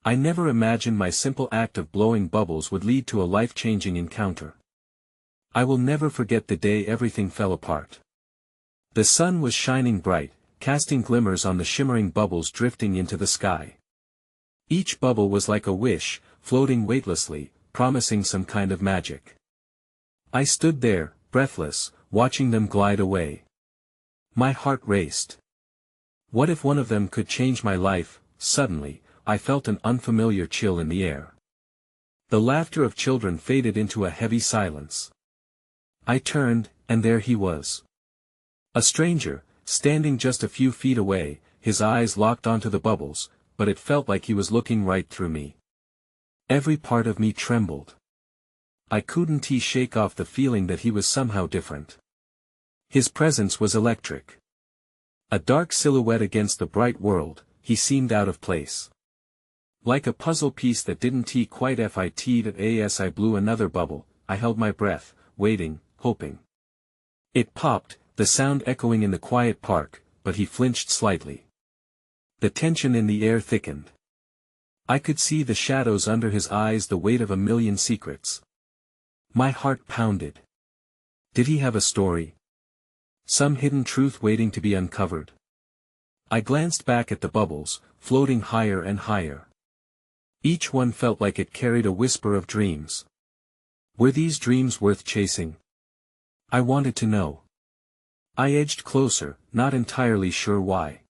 I never imagined my simple act of blowing bubbles would lead to a life-changing encounter. I will never forget the day everything fell apart. The sun was shining bright, casting glimmers on the shimmering bubbles drifting into the sky. Each bubble was like a wish, floating weightlessly, promising some kind of magic. I stood there, breathless, watching them glide away. My heart raced. What if one of them could change my life? Suddenly, I felt an unfamiliar chill in the air. The laughter of children faded into a heavy silence. I turned, and there he was. A stranger, standing just a few feet away, his eyes locked onto the bubbles, but it felt like he was looking right through me. Every part of me trembled. I couldn't shake off the feeling that he was somehow different. His presence was electric. A dark silhouette against the bright world, he seemed out of place. Like a puzzle piece that didn't quite fit as I blew another bubble, I held my breath, waiting, hoping. It popped, the sound echoing in the quiet park, but he flinched slightly. The tension in the air thickened. I could see the shadows under his eyes, the weight of a million secrets. My heart pounded. Did he have a story? Some hidden truth waiting to be uncovered? I glanced back at the bubbles, floating higher and higher. Each one felt like it carried a whisper of dreams. Were these dreams worth chasing? I wanted to know. I edged closer, not entirely sure why.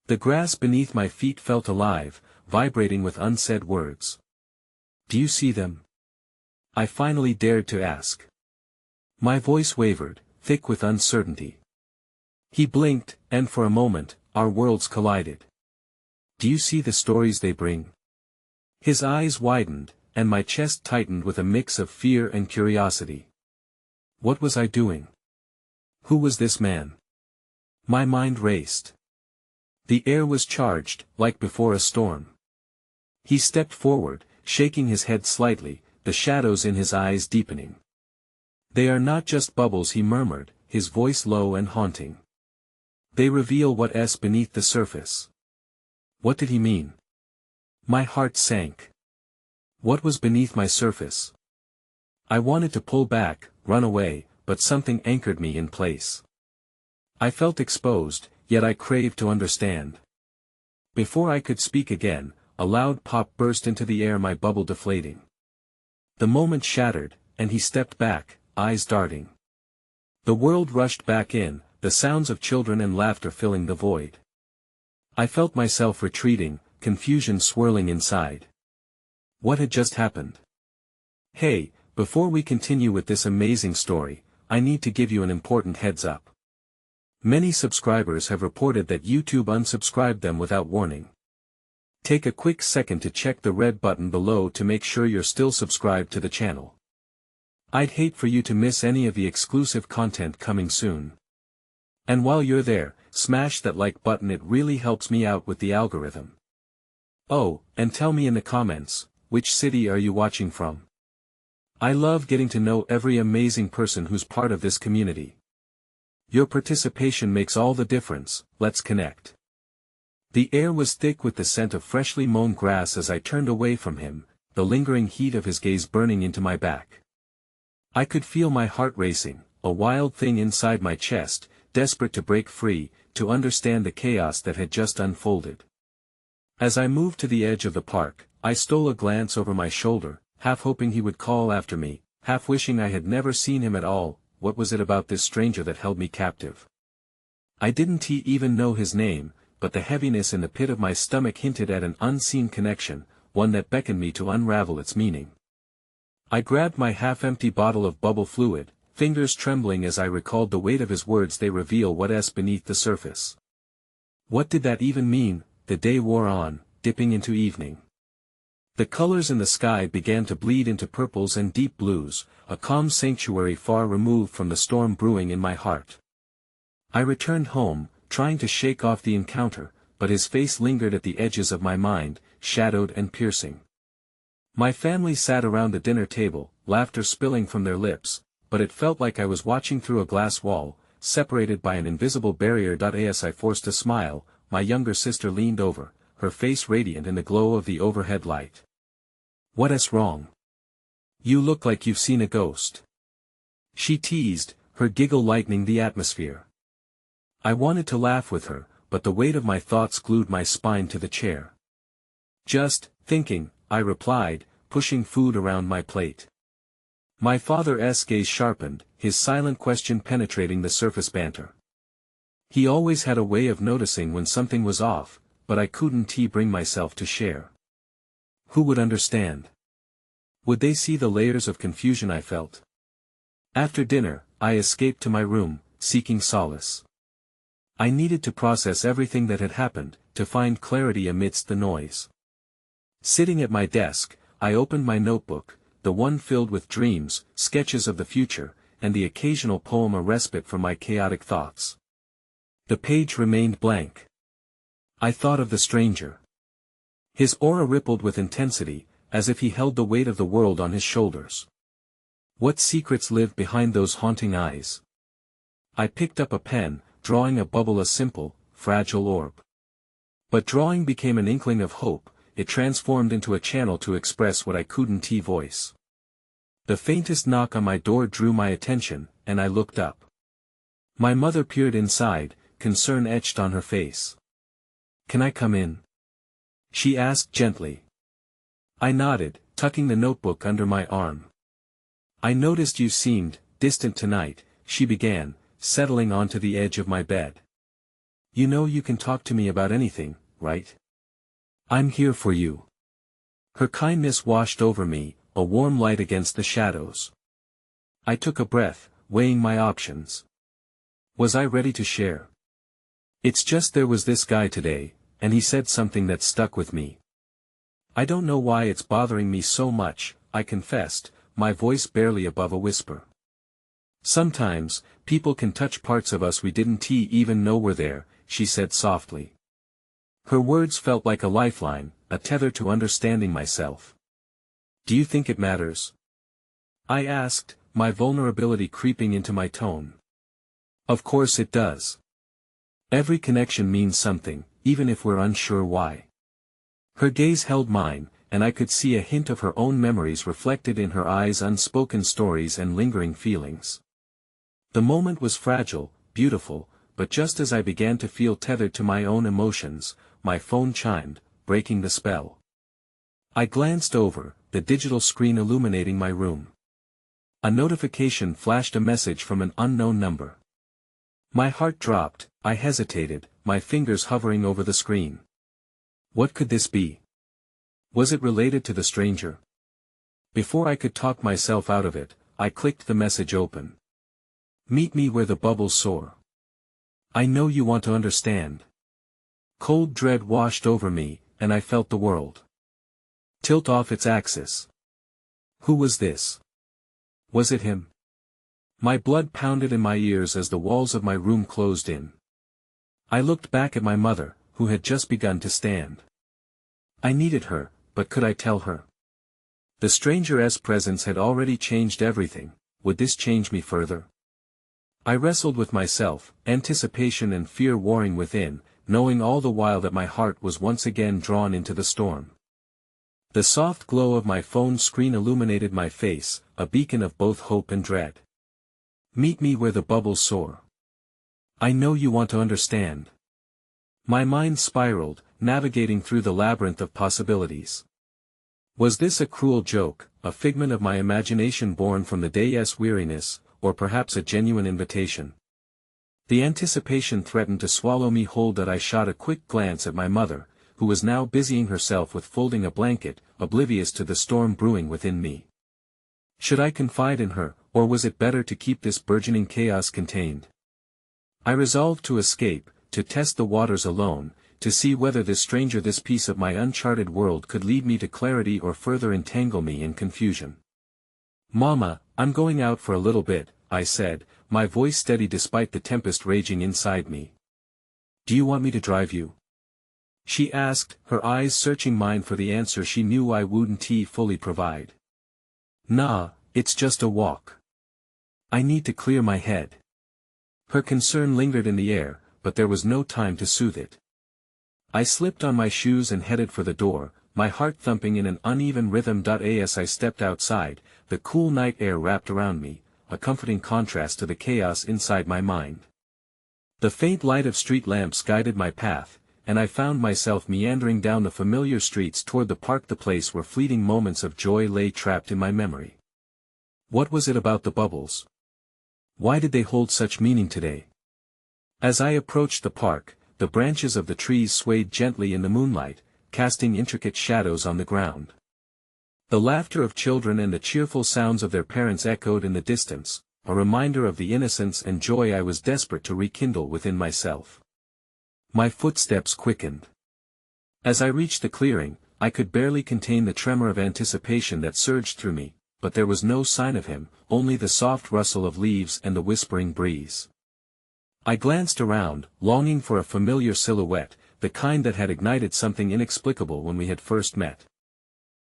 The grass beneath my feet felt alive, vibrating with unsaid words. Do you see them? I finally dared to ask. My voice wavered, thick with uncertainty. He blinked, and for a moment, our worlds collided. Do you see the stories they bring? His eyes widened, and my chest tightened with a mix of fear and curiosity. What was I doing? Who was this man? My mind raced. The air was charged, like before a storm. He stepped forward, shaking his head slightly, the shadows in his eyes deepening. They are not just bubbles, he murmured, his voice low and haunting. They reveal what's beneath the surface. What did he mean? My heart sank. What was beneath my surface? I wanted to pull back, run away, but something anchored me in place. I felt exposed, yet I craved to understand. Before I could speak again, a loud pop burst into the air, my bubble deflating. The moment shattered, and he stepped back, eyes darting. The world rushed back in, the sounds of children and laughter filling the void. I felt myself retreating, confusion swirling inside. What had just happened? Hey, before we continue with this amazing story, I need to give you an important heads up. Many subscribers have reported that YouTube unsubscribed them without warning. Take a quick second to check the red button below to make sure you're still subscribed to the channel. I'd hate for you to miss any of the exclusive content coming soon. And while you're there, smash that like button, it really helps me out with the algorithm. Oh, and tell me in the comments, which city are you watching from? I love getting to know every amazing person who's part of this community. Your participation makes all the difference. Let's connect. The air was thick with the scent of freshly mown grass as I turned away from him, the lingering heat of his gaze burning into my back. I could feel my heart racing, a wild thing inside my chest, desperate to break free, to understand the chaos that had just unfolded. As I moved to the edge of the park, I stole a glance over my shoulder, half hoping he would call after me, half wishing I had never seen him at all. What was it about this stranger that held me captive? I didn't even know his name, but the heaviness in the pit of my stomach hinted at an unseen connection, one that beckoned me to unravel its meaning. I grabbed my half-empty bottle of bubble fluid, fingers trembling as I recalled the weight of his words. They reveal what's beneath the surface. What did that even mean? The day wore on, dipping into evening. The colors in the sky began to bleed into purples and deep blues, a calm sanctuary far removed from the storm brewing in my heart. I returned home, trying to shake off the encounter, but his face lingered at the edges of my mind, shadowed and piercing. My family sat around the dinner table, laughter spilling from their lips, but it felt like I was watching through a glass wall, separated by an invisible barrier. As I forced a smile, my younger sister leaned over, her face radiant in the glow of the overhead light. "What's wrong? You look like you've seen a ghost," she teased, her giggle lightening the atmosphere. I wanted to laugh with her, but the weight of my thoughts glued my spine to the chair. "Just thinking," I replied, pushing food around my plate. My father's gaze sharpened, his silent question penetrating the surface banter. He always had a way of noticing when something was off, but I couldn't bring myself to share. Who would understand? Would they see the layers of confusion I felt? After dinner, I escaped to my room, seeking solace. I needed to process everything that had happened, to find clarity amidst the noise. Sitting at my desk, I opened my notebook, the one filled with dreams, sketches of the future, and the occasional poem a respite from my chaotic thoughts. The page remained blank. I thought of the stranger. His aura rippled with intensity, as if he held the weight of the world on his shoulders. What secrets lived behind those haunting eyes? I picked up a pen, drawing a bubble, a simple, fragile orb. But drawing became an inkling of hope, it transformed into a channel to express what I couldn't voice. The faintest knock on my door drew my attention, and I looked up. My mother peered inside, concern etched on her face. "Can I come in?" she asked gently. I nodded, tucking the notebook under my arm. "I noticed you seemed distant tonight," she began, settling onto the edge of my bed. "You know you can talk to me about anything, right? I'm here for you." Her kindness washed over me, a warm light against the shadows. I took a breath, weighing my options. Was I ready to share? "It's just there was this guy today, and he said something that stuck with me. I don't know why it's bothering me so much," I confessed, my voice barely above a whisper. "Sometimes, people can touch parts of us we didn't even know were there," she said softly. Her words felt like a lifeline, a tether to understanding myself. "Do you think it matters?" I asked, my vulnerability creeping into my tone. "Of course it does. Every connection means something, even if we're unsure why." Her gaze held mine, and I could see a hint of her own memories reflected in her eyes, unspoken stories and lingering feelings. The moment was fragile, beautiful, but just as I began to feel tethered to my own emotions, my phone chimed, breaking the spell. I glanced over, the digital screen illuminating my room. A notification flashed, a message from an unknown number. My heart dropped, I hesitated, my fingers hovering over the screen. What could this be? Was it related to the stranger? Before I could talk myself out of it, I clicked the message open. "Meet me where the bubbles soar. I know you want to understand." Cold dread washed over me, and I felt the world tilt off its axis. Who was this? Was it him? My blood pounded in my ears as the walls of my room closed in. I looked back at my mother, who had just begun to stand. I needed her, but could I tell her? The stranger's presence had already changed everything. Would this change me further? I wrestled with myself, anticipation and fear warring within, knowing all the while that my heart was once again drawn into the storm. The soft glow of my phone screen illuminated my face, a beacon of both hope and dread. "Meet me where the bubbles soar. I know you want to understand." My mind spiraled, navigating through the labyrinth of possibilities. Was this a cruel joke, a figment of my imagination born from the day's weariness, or perhaps a genuine invitation? The anticipation threatened to swallow me whole. That I shot a quick glance at my mother, who was now busying herself with folding a blanket, oblivious to the storm brewing within me. Should I confide in her, or was it better to keep this burgeoning chaos contained? I resolved to escape, to test the waters alone, to see whether this stranger, this piece of my uncharted world, could lead me to clarity or further entangle me in confusion. "Mama, I'm going out for a little bit," I said, my voice steady despite the tempest raging inside me. "Do you want me to drive you?" she asked, her eyes searching mine for the answer she knew I wouldn't fully provide. "Nah, it's just a walk. I need to clear my head." Her concern lingered in the air, but there was no time to soothe it. I slipped on my shoes and headed for the door, my heart thumping in an uneven rhythm. As I stepped outside, the cool night air wrapped around me, a comforting contrast to the chaos inside my mind. The faint light of street lamps guided my path, and I found myself meandering down the familiar streets toward the park, the place where fleeting moments of joy lay trapped in my memory. What was it about the bubbles? Why did they hold such meaning today? As I approached the park, the branches of the trees swayed gently in the moonlight, casting intricate shadows on the ground. The laughter of children and the cheerful sounds of their parents echoed in the distance, a reminder of the innocence and joy I was desperate to rekindle within myself. My footsteps quickened. As I reached the clearing, I could barely contain the tremor of anticipation that surged through me, but there was no sign of him, only the soft rustle of leaves and the whispering breeze. I glanced around, longing for a familiar silhouette, the kind that had ignited something inexplicable when we had first met.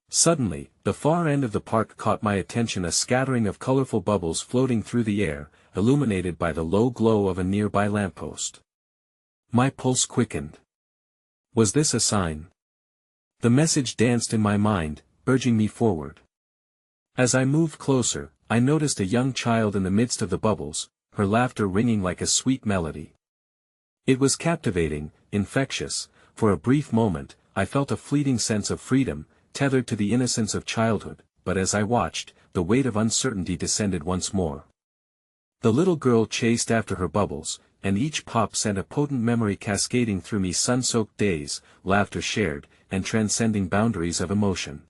Suddenly, the far end of the park caught my attention, a scattering of colorful bubbles floating through the air, illuminated by the low glow of a nearby lamppost. My pulse quickened. Was this a sign? The message danced in my mind, urging me forward. As I moved closer, I noticed a young child in the midst of the bubbles, her laughter ringing like a sweet melody. It was captivating, infectious. For a brief moment, I felt a fleeting sense of freedom, tethered to the innocence of childhood, but as I watched, the weight of uncertainty descended once more. The little girl chased after her bubbles, and each pop sent a potent memory cascading through me, sun-soaked days, laughter shared, and transcending boundaries of emotion.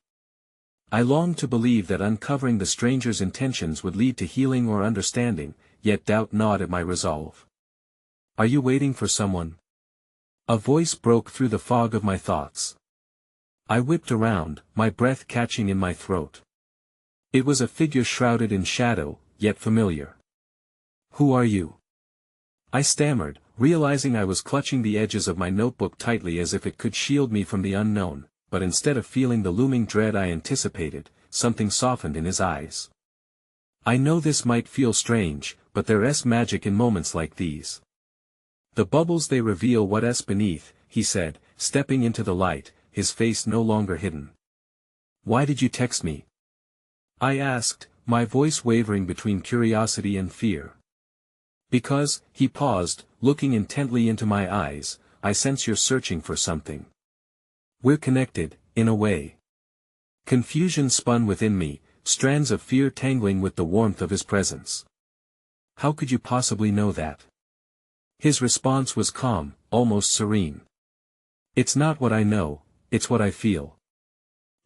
I longed to believe that uncovering the stranger's intentions would lead to healing or understanding, yet doubt gnawed at my resolve. "Are you waiting for someone?" A voice broke through the fog of my thoughts. I whipped around, my breath catching in my throat. It was a figure shrouded in shadow, yet familiar. "Who are you?" I stammered, realizing I was clutching the edges of my notebook tightly as if it could shield me from the unknown, but instead of feeling the looming dread I anticipated, something softened in his eyes. "I know this might feel strange, but there's magic in moments like these. The bubbles, they reveal what's beneath," he said, stepping into the light, his face no longer hidden. "Why did you text me?" I asked, my voice wavering between curiosity and fear. "Because," he paused, looking intently into my eyes, "I sense you're searching for something. We're connected, in a way." Confusion spun within me, strands of fear tangling with the warmth of his presence. "How could you possibly know that?" His response was calm, almost serene. "It's not what I know, it's what I feel.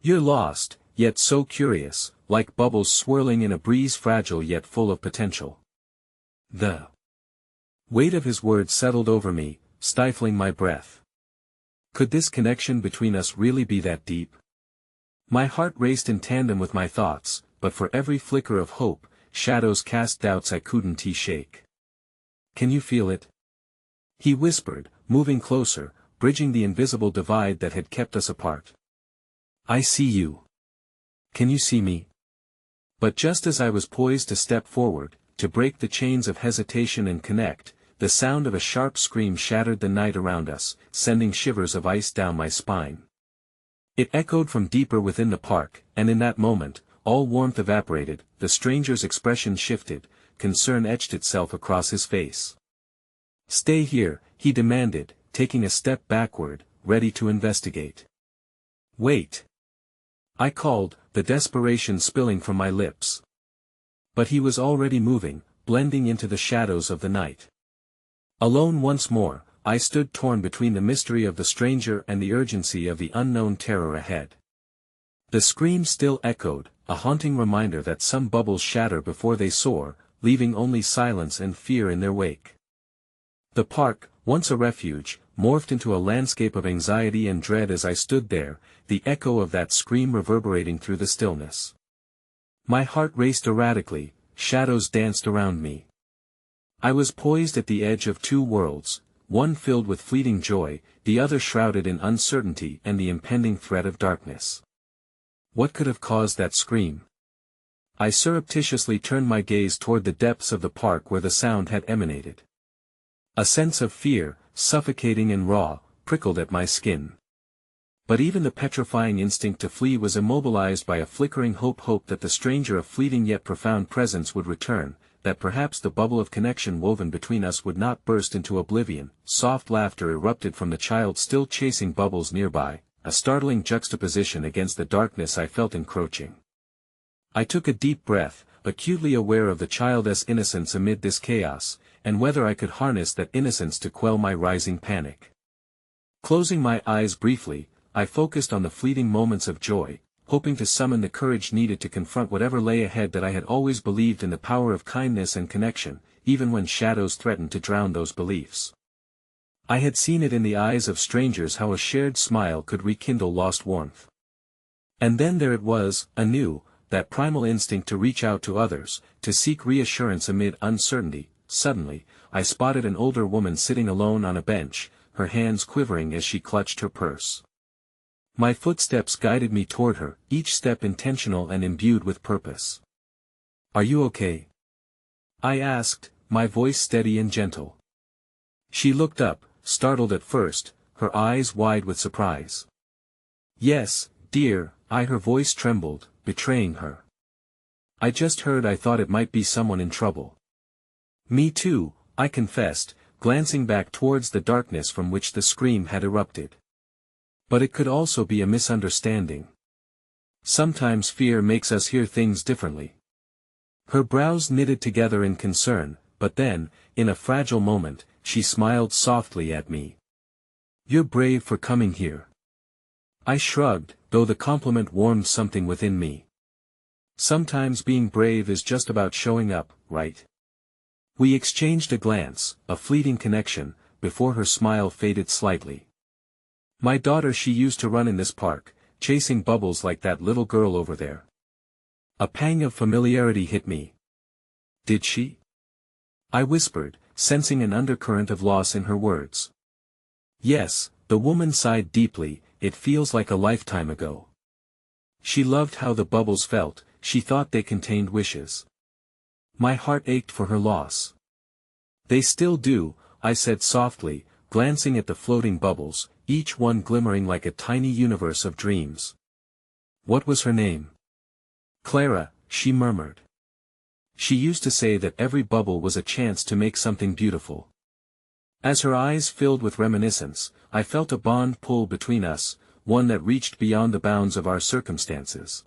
You're lost, yet so curious, like bubbles swirling in a breeze, fragile yet full of potential." The weight of his words settled over me, stifling my breath. Could this connection between us really be that deep? My heart raced in tandem with my thoughts, but for every flicker of hope, shadows cast doubts I couldn't shake. "Can you feel it?" he whispered, moving closer, bridging the invisible divide that had kept us apart. "I see you. Can you see me?" But just as I was poised to step forward, to break the chains of hesitation and connect, the sound of a sharp scream shattered the night around us, sending shivers of ice down my spine. It echoed from deeper within the park, and in that moment, all warmth evaporated, the stranger's expression shifted, concern etched itself across his face. "Stay here," he demanded, taking a step backward, ready to investigate. "Wait!" I called, the desperation spilling from my lips. But he was already moving, blending into the shadows of the night. Alone once more, I stood torn between the mystery of the stranger and the urgency of the unknown terror ahead. The scream still echoed, a haunting reminder that some bubbles shatter before they soar, leaving only silence and fear in their wake. The park, once a refuge, morphed into a landscape of anxiety and dread as I stood there, the echo of that scream reverberating through the stillness. My heart raced erratically, shadows danced around me. I was poised at the edge of two worlds, one filled with fleeting joy, the other shrouded in uncertainty and the impending threat of darkness. What could have caused that scream? I surreptitiously turned my gaze toward the depths of the park where the sound had emanated. A sense of fear, suffocating and raw, prickled at my skin. But even the petrifying instinct to flee was immobilized by a flickering hope that the stranger, a fleeting yet profound presence, would return, that perhaps the bubble of connection woven between us would not burst into oblivion. Soft laughter erupted from the child still chasing bubbles nearby, a startling juxtaposition against the darkness I felt encroaching. I took a deep breath, acutely aware of the child's innocence amid this chaos, and whether I could harness that innocence to quell my rising panic. Closing my eyes briefly, I focused on the fleeting moments of joy, hoping to summon the courage needed to confront whatever lay ahead. That I had always believed in the power of kindness and connection, even when shadows threatened to drown those beliefs. I had seen it in the eyes of strangers how a shared smile could rekindle lost warmth. And then there it was, anew, that primal instinct to reach out to others, to seek reassurance amid uncertainty. Suddenly, I spotted an older woman sitting alone on a bench, her hands quivering as she clutched her purse. My footsteps guided me toward her, each step intentional and imbued with purpose. "Are you okay?" I asked, my voice steady and gentle. She looked up, startled at first, her eyes wide with surprise. "Yes, dear," her voice trembled, betraying her. "I just heard. I thought it might be someone in trouble." "Me too," I confessed, glancing back towards the darkness from which the scream had erupted. "But it could also be a misunderstanding. Sometimes fear makes us hear things differently." Her brows knitted together in concern, but then, in a fragile moment, she smiled softly at me. "You're brave for coming here." I shrugged, though the compliment warmed something within me. Sometimes being brave is just about showing up, right? We exchanged a glance, a fleeting connection, before her smile faded slightly. "My daughter, she used to run in this park, chasing bubbles like that little girl over there." A pang of familiarity hit me. "Did she?" I whispered, sensing an undercurrent of loss in her words. "Yes," the woman sighed deeply, "it feels like a lifetime ago. She loved how the bubbles felt, she thought they contained wishes." My heart ached for her loss. "They still do," I said softly, glancing at the floating bubbles, each one glimmering like a tiny universe of dreams. "What was her name?" "Clara," she murmured. "She used to say that every bubble was a chance to make something beautiful." As her eyes filled with reminiscence, I felt a bond pull between us, one that reached beyond the bounds of our circumstances.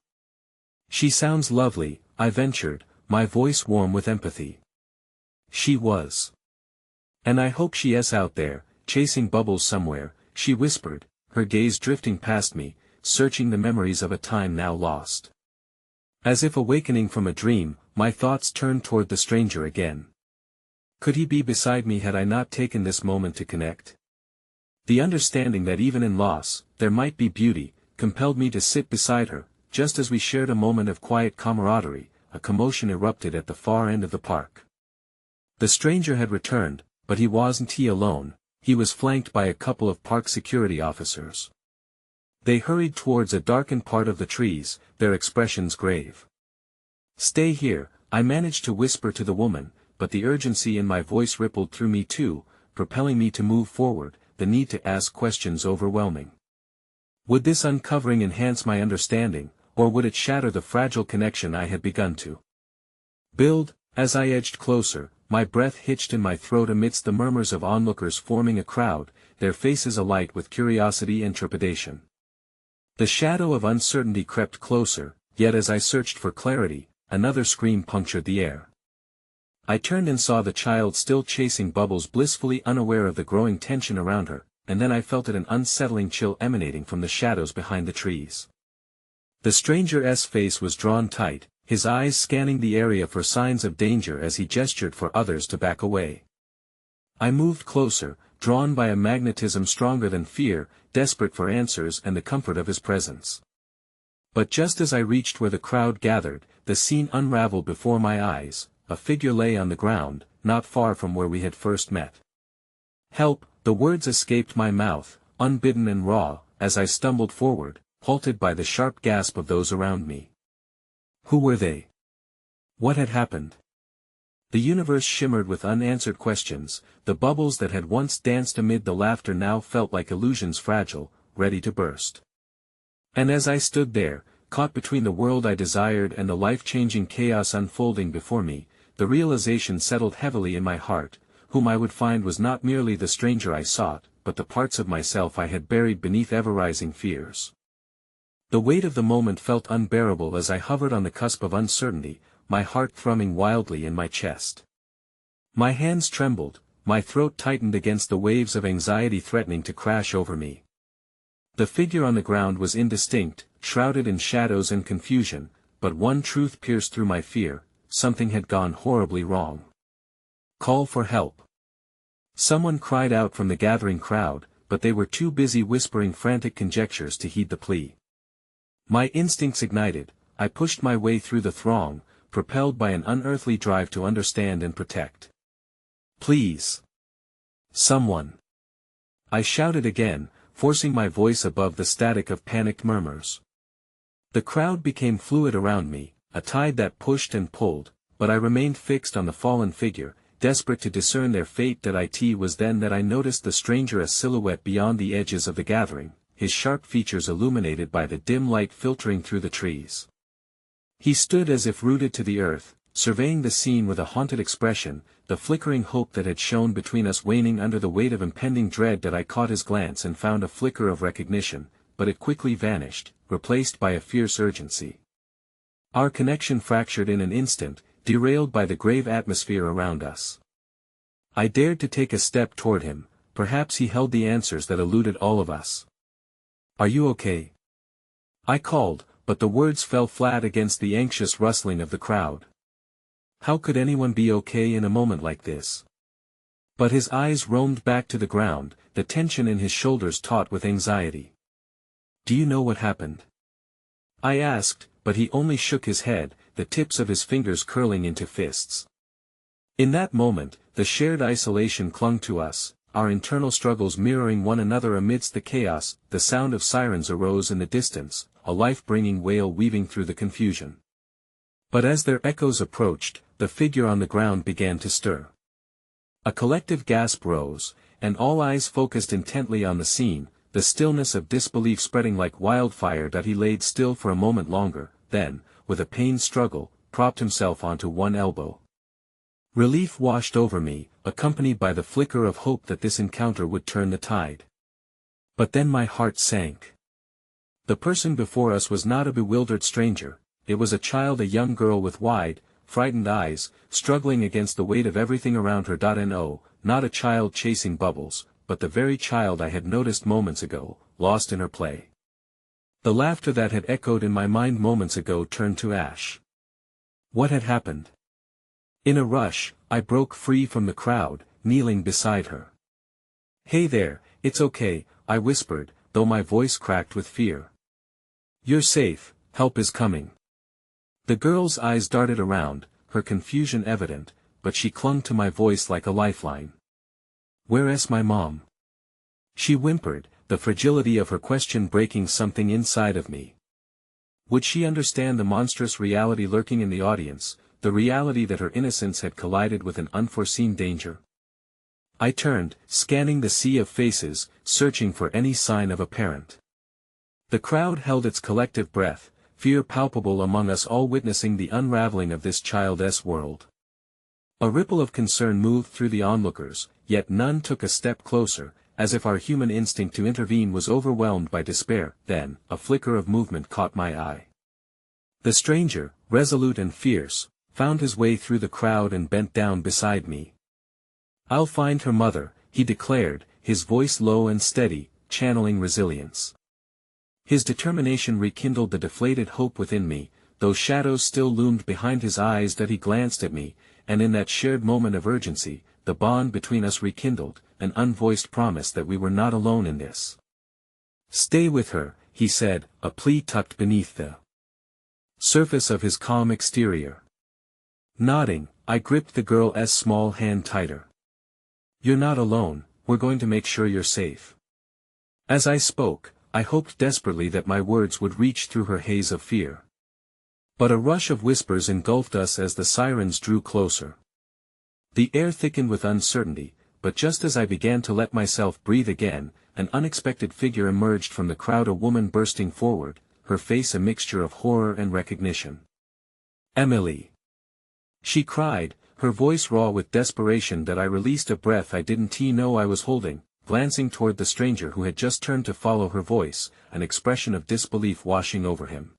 "She sounds lovely," I ventured, my voice warm with empathy. "She was. And I hope she is out there, chasing bubbles somewhere," she whispered, her gaze drifting past me, searching the memories of a time now lost. As if awakening from a dream, my thoughts turned toward the stranger again. Could he be beside me had I not taken this moment to connect? The understanding that even in loss, there might be beauty, compelled me to sit beside her. Just as we shared a moment of quiet camaraderie, a commotion erupted at the far end of the park. The stranger had returned, but he wasn't alone. He was flanked by a couple of park security officers. They hurried towards a darkened part of the trees, their expressions grave. "Stay here," I managed to whisper to the woman, but the urgency in my voice rippled through me too, propelling me to move forward, the need to ask questions overwhelming. Would this uncovering enhance my understanding, or would it shatter the fragile connection I had begun to build? As I edged closer, my breath hitched in my throat amidst the murmurs of onlookers forming a crowd, their faces alight with curiosity and trepidation. The shadow of uncertainty crept closer, yet as I searched for clarity, another scream punctured the air. I turned and saw the child still chasing bubbles, blissfully unaware of the growing tension around her, and then I felt an unsettling chill emanating from the shadows behind the trees. The stranger's face was drawn tight, his eyes scanning the area for signs of danger as he gestured for others to back away. I moved closer, drawn by a magnetism stronger than fear, desperate for answers and the comfort of his presence. But just as I reached where the crowd gathered, the scene unraveled before my eyes. A figure lay on the ground, not far from where we had first met. "Help!" The words escaped my mouth, unbidden and raw, as I stumbled forward, halted by the sharp gasp of those around me. Who were they? What had happened? The universe shimmered with unanswered questions, the bubbles that had once danced amid the laughter now felt like illusions fragile, ready to burst. And as I stood there, caught between the world I desired and the life-changing chaos unfolding before me, the realization settled heavily in my heart: whom I would find was not merely the stranger I sought, but the parts of myself I had buried beneath ever-rising fears. The weight of the moment felt unbearable as I hovered on the cusp of uncertainty, my heart thrumming wildly in my chest. My hands trembled, my throat tightened against the waves of anxiety threatening to crash over me. The figure on the ground was indistinct, shrouded in shadows and confusion, but one truth pierced through my fear: something had gone horribly wrong. Call for help. Someone cried out from the gathering crowd, but they were too busy whispering frantic conjectures to heed the plea. My instincts ignited, I pushed my way through the throng, propelled by an unearthly drive to understand and protect. Please. Someone. I shouted again, forcing my voice above the static of panicked murmurs. The crowd became fluid around me, a tide that pushed and pulled, but I remained fixed on the fallen figure, desperate to discern their fate. It was then that I noticed the stranger, a silhouette beyond the edges of the gathering, his sharp features illuminated by the dim light filtering through the trees. He stood as if rooted to the earth, surveying the scene with a haunted expression, the flickering hope that had shone between us waning under the weight of impending dread. I caught his glance and found a flicker of recognition, but it quickly vanished, replaced by a fierce urgency. Our connection fractured in an instant, derailed by the grave atmosphere around us. I dared to take a step toward him. Perhaps he held the answers that eluded all of us. "Are you okay?" I called, but the words fell flat against the anxious rustling of the crowd. How could anyone be okay in a moment like this? But his eyes roamed back to the ground, the tension in his shoulders taut with anxiety. "Do you know what happened?" I asked, but he only shook his head, the tips of his fingers curling into fists. In that moment, the shared isolation clung to us, our internal struggles mirroring one another amidst the chaos. The sound of sirens arose in the distance, a life-bringing wail weaving through the confusion. But as their echoes approached, the figure on the ground began to stir. A collective gasp rose, and all eyes focused intently on the scene, the stillness of disbelief spreading like wildfire. He laid still for a moment longer, then, with a pained struggle, propped himself onto one elbow. Relief washed over me, accompanied by the flicker of hope that this encounter would turn the tide. But then my heart sank. The person before us was not a bewildered stranger, it was a child, a young girl with wide, frightened eyes, struggling against the weight of everything around her. No, not a child chasing bubbles, but the very child I had noticed moments ago, lost in her play. The laughter that had echoed in my mind moments ago turned to ash. What had happened? In a rush, I broke free from the crowd, kneeling beside her. "Hey there, it's okay," I whispered, though my voice cracked with fear. "You're safe, help is coming." The girl's eyes darted around, her confusion evident, but she clung to my voice like a lifeline. "Where's my mom?" She whimpered, the fragility of her question breaking something inside of me. Would she understand the monstrous reality lurking in the audience, the reality that her innocence had collided with an unforeseen danger? I turned, scanning the sea of faces, searching for any sign of a parent. The crowd held its collective breath, fear palpable among us all, witnessing the unraveling of this child's world. A ripple of concern moved through the onlookers, yet none took a step closer, as if our human instinct to intervene was overwhelmed by despair. Then, a flicker of movement caught my eye. The stranger, resolute and fierce, found his way through the crowd and bent down beside me. "I'll find her mother," he declared, his voice low and steady, channeling resilience. His determination rekindled the deflated hope within me, though shadows still loomed behind his eyes. He glanced at me, and in that shared moment of urgency, the bond between us rekindled, an unvoiced promise that we were not alone in this. "Stay with her," he said, a plea tucked beneath the surface of his calm exterior. Nodding, I gripped the girl's small hand tighter. "You're not alone, we're going to make sure you're safe." As I spoke, I hoped desperately that my words would reach through her haze of fear. But a rush of whispers engulfed us as the sirens drew closer. The air thickened with uncertainty, but just as I began to let myself breathe again, an unexpected figure emerged from the crowd, a woman bursting forward, her face a mixture of horror and recognition. "Emily!" she cried, her voice raw with desperation that I released a breath I didn't know I was holding, glancing toward the stranger who had just turned to follow her voice, an expression of disbelief washing over him.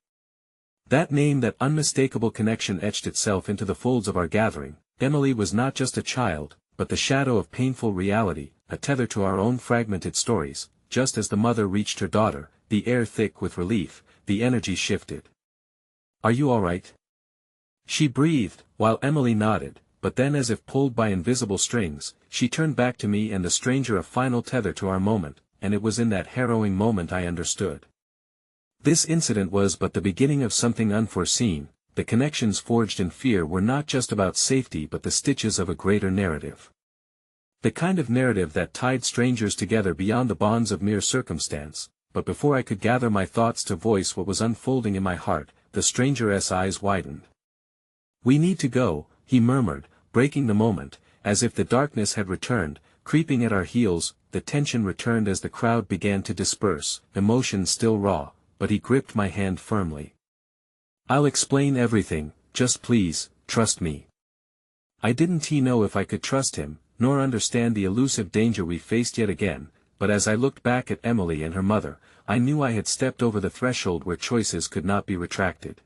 That name, that unmistakable connection etched itself into the folds of our gathering. Emily was not just a child, but the shadow of painful reality, a tether to our own fragmented stories. Just as the mother reached her daughter, the air thick with relief, the energy shifted. "Are you all right?" she breathed, while Emily nodded, but then, as if pulled by invisible strings, she turned back to me and the stranger, a final tether to our moment, and it was in that harrowing moment I understood. This incident was but the beginning of something unforeseen. The connections forged in fear were not just about safety but the stitches of a greater narrative. The kind of narrative that tied strangers together beyond the bonds of mere circumstance. But before I could gather my thoughts to voice what was unfolding in my heart, the stranger's eyes widened. "We need to go," he murmured, breaking the moment, as if the darkness had returned, creeping at our heels. The tension returned as the crowd began to disperse, emotion still raw, but he gripped my hand firmly. "I'll explain everything, just please, trust me." I didn't know if I could trust him, nor understand the elusive danger we faced yet again, but as I looked back at Emily and her mother, I knew I had stepped over the threshold where choices could not be retracted.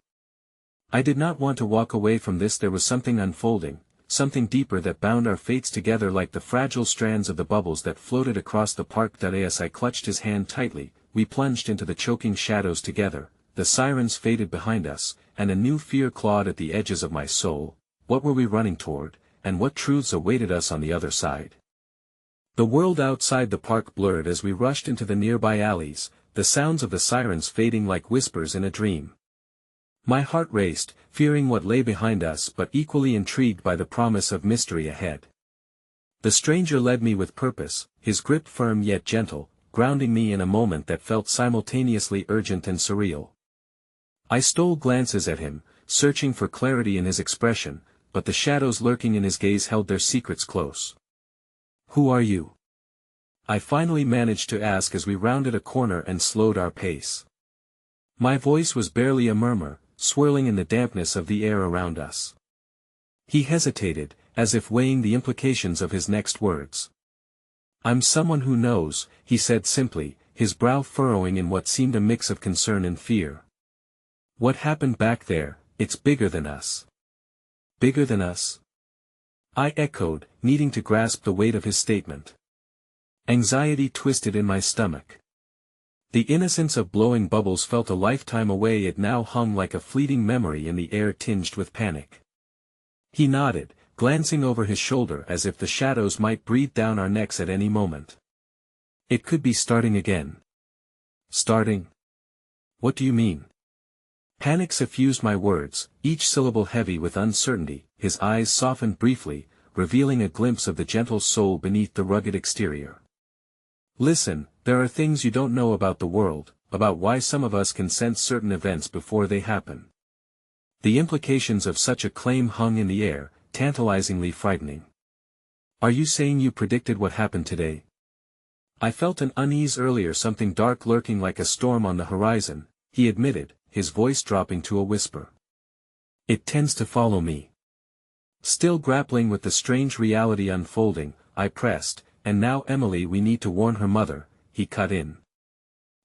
I did not want to walk away from this. There was something unfolding, something deeper that bound our fates together like the fragile strands of the bubbles that floated across the park. As I clutched his hand tightly, we plunged into the choking shadows together. The sirens faded behind us, and a new fear clawed at the edges of my soul. What were we running toward, and what truths awaited us on the other side? The world outside the park blurred as we rushed into the nearby alleys, the sounds of the sirens fading like whispers in a dream. My heart raced, fearing what lay behind us but equally intrigued by the promise of mystery ahead. The stranger led me with purpose, his grip firm yet gentle, grounding me in a moment that felt simultaneously urgent and surreal. I stole glances at him, searching for clarity in his expression, but the shadows lurking in his gaze held their secrets close. "Who are you?" I finally managed to ask as we rounded a corner and slowed our pace. My voice was barely a murmur, swirling in the dampness of the air around us. He hesitated, as if weighing the implications of his next words. "I'm someone who knows," he said simply, his brow furrowing in what seemed a mix of concern and fear. "What happened back there, it's bigger than us." "Bigger than us?" I echoed, needing to grasp the weight of his statement. Anxiety twisted in my stomach. The innocence of blowing bubbles felt a lifetime away. It now hung like a fleeting memory in the air tinged with panic. He nodded, glancing over his shoulder as if the shadows might breathe down our necks at any moment. "It could be starting again." "Starting? What do you mean?" Panic suffused my words, each syllable heavy with uncertainty. His eyes softened briefly, revealing a glimpse of the gentle soul beneath the rugged exterior. "Listen, there are things you don't know about the world, about why some of us can sense certain events before they happen. The implications of such a claim hung in the air, tantalizingly frightening." "Are you saying you predicted what happened today?" I felt an unease earlier, something dark lurking like a storm on the horizon, he admitted, his voice dropping to a whisper. "It tends to follow me." Still grappling with the strange reality unfolding, I pressed, "And now Emily, we need to warn her mother," he cut in.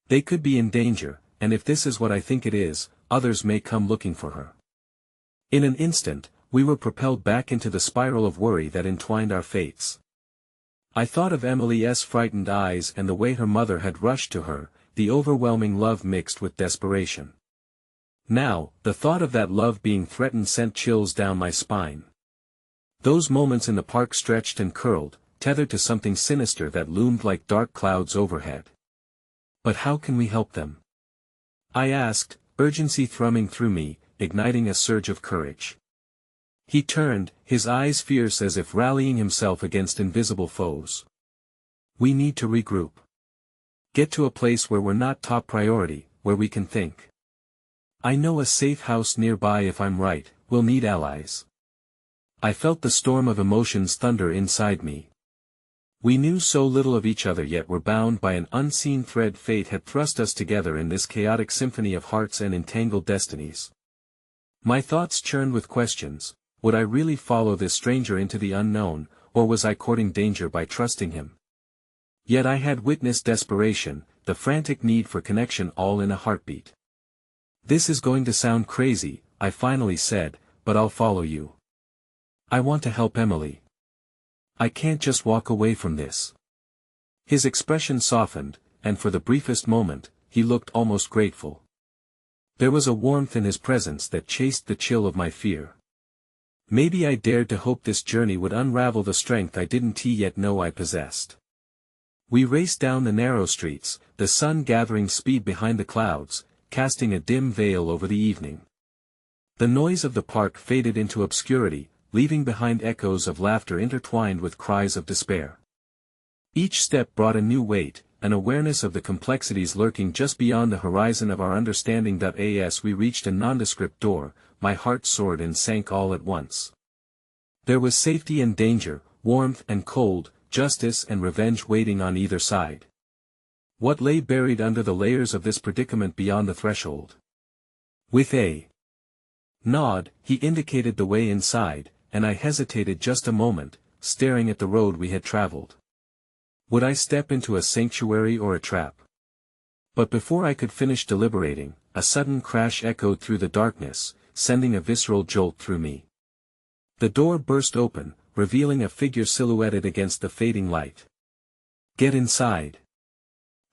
"They could be in danger, and if this is what I think it is, others may come looking for her." In an instant, we were propelled back into the spiral of worry that entwined our fates. I thought of Emily's frightened eyes and the way her mother had rushed to her, the overwhelming love mixed with desperation. Now, the thought of that love being threatened sent chills down my spine. Those moments in the park stretched and curled, tethered to something sinister that loomed like dark clouds overhead. "But how can we help them?" I asked, urgency thrumming through me, igniting a surge of courage. He turned, his eyes fierce as if rallying himself against invisible foes. "We need to regroup. Get to a place where we're not top priority, where we can think. I know a safe house nearby if I'm right. We'll need allies." I felt the storm of emotions thunder inside me. We knew so little of each other, yet were bound by an unseen thread. Fate had thrust us together in this chaotic symphony of hearts and entangled destinies. My thoughts churned with questions. Would I really follow this stranger into the unknown, or was I courting danger by trusting him? Yet I had witnessed desperation, the frantic need for connection, all in a heartbeat. "This is going to sound crazy," I finally said, "but I'll follow you. I want to help Emily. I can't just walk away from this." His expression softened, and for the briefest moment, he looked almost grateful. There was a warmth in his presence that chased the chill of my fear. Maybe I dared to hope this journey would unravel the strength I didn't yet know I possessed. We raced down the narrow streets, the sun gathering speed behind the clouds, casting a dim veil over the evening. The noise of the park faded into obscurity, leaving behind echoes of laughter intertwined with cries of despair. Each step brought a new weight, an awareness of the complexities lurking just beyond the horizon of our understanding. As we reached a nondescript door, my heart soared and sank all at once. There was safety and danger, warmth and cold, justice and revenge waiting on either side. What lay buried under the layers of this predicament beyond the threshold? With a nod, he indicated the way inside, and I hesitated just a moment, staring at the road we had traveled. Would I step into a sanctuary or a trap? But before I could finish deliberating, a sudden crash echoed through the darkness, sending a visceral jolt through me. The door burst open, revealing a figure silhouetted against the fading light. "Get inside!"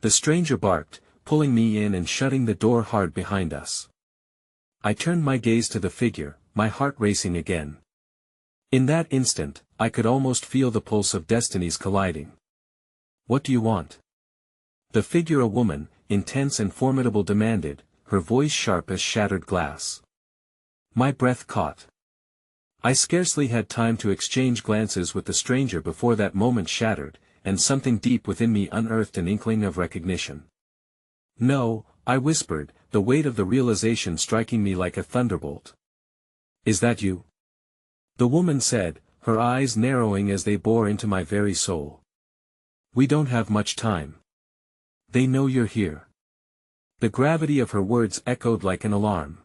The stranger barked, pulling me in and shutting the door hard behind us. I turned my gaze to the figure, my heart racing again. In that instant, I could almost feel the pulse of destinies colliding. "What do you want?" The figure, a woman, intense and formidable, demanded, her voice sharp as shattered glass. My breath caught. I scarcely had time to exchange glances with the stranger before that moment shattered, and something deep within me unearthed an inkling of recognition. "No," I whispered, the weight of the realization striking me like a thunderbolt. "Is that you?" The woman said, her eyes narrowing as they bore into my very soul. "We don't have much time. They know you're here." The gravity of her words echoed like an alarm.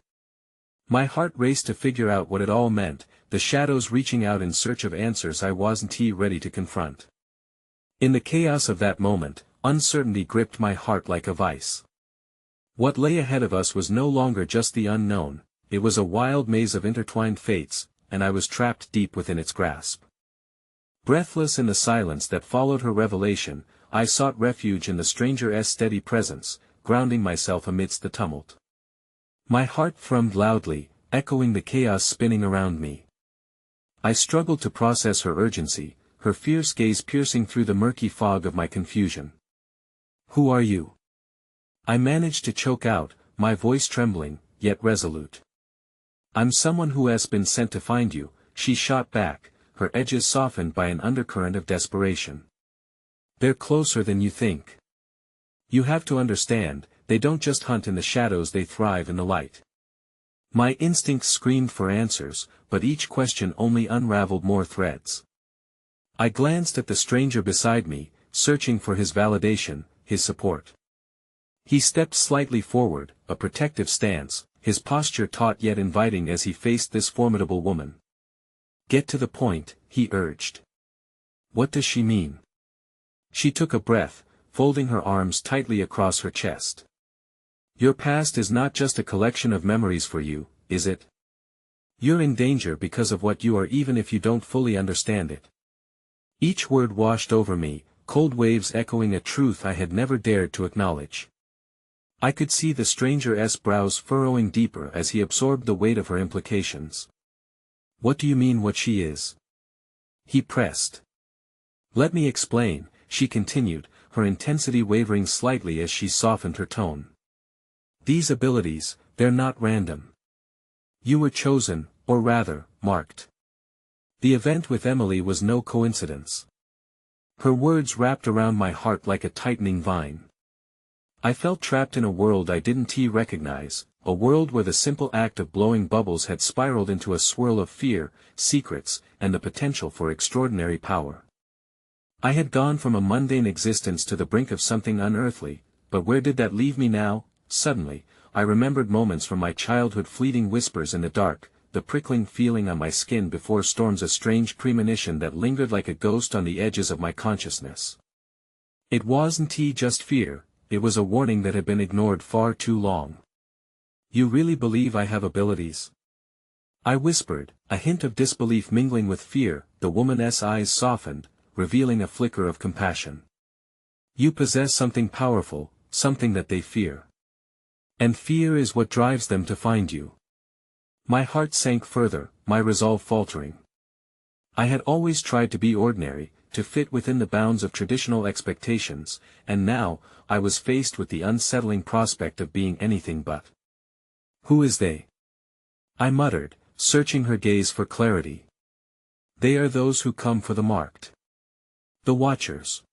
My heart raced to figure out what it all meant, the shadows reaching out in search of answers I wasn't ready to confront. In the chaos of that moment, uncertainty gripped my heart like a vice. What lay ahead of us was no longer just the unknown, it was a wild maze of intertwined fates, and I was trapped deep within its grasp. Breathless in the silence that followed her revelation, I sought refuge in the stranger's steady presence, grounding myself amidst the tumult. My heart thrummed loudly, echoing the chaos spinning around me. I struggled to process her urgency, her fierce gaze piercing through the murky fog of my confusion. "Who are you?" I managed to choke out, my voice trembling, yet resolute. "I'm someone who has been sent to find you," she shot back, her edges softened by an undercurrent of desperation. "They're closer than you think. You have to understand, they don't just hunt in the shadows, they thrive in the light." My instincts screamed for answers, but each question only unraveled more threads. I glanced at the stranger beside me, searching for his validation, his support. He stepped slightly forward, a protective stance, his posture taut yet inviting as he faced this formidable woman. "Get to the point," he urged. "What does she mean?" She took a breath, folding her arms tightly across her chest. "Your past is not just a collection of memories for you, is it? You're in danger because of what you are, even if you don't fully understand it." Each word washed over me, cold waves echoing a truth I had never dared to acknowledge. I could see the stranger's brows furrowing deeper as he absorbed the weight of her implications. "What do you mean, what she is?" he pressed. "Let me explain," she continued, her intensity wavering slightly as she softened her tone. "These abilities, they're not random. You were chosen, or rather, marked. The event with Emily was no coincidence." Her words wrapped around my heart like a tightening vine. I felt trapped in a world I didn't recognize, a world where the simple act of blowing bubbles had spiraled into a swirl of fear, secrets, and the potential for extraordinary power. I had gone from a mundane existence to the brink of something unearthly, but where did that leave me now? Suddenly, I remembered moments from my childhood, fleeting whispers in the dark, the prickling feeling on my skin before storms, a strange premonition that lingered like a ghost on the edges of my consciousness. It wasn't just fear, it was a warning that had been ignored far too long. "You really believe I have abilities?" I whispered, a hint of disbelief mingling with fear. The woman's eyes softened, revealing a flicker of compassion. "You possess something powerful, something that they fear. And fear is what drives them to find you." My heart sank further, my resolve faltering. I had always tried to be ordinary, to fit within the bounds of traditional expectations, and now, I was faced with the unsettling prospect of being anything but. "Who is they?" I muttered, searching her gaze for clarity. "They are those who come for the marked. The Watchers.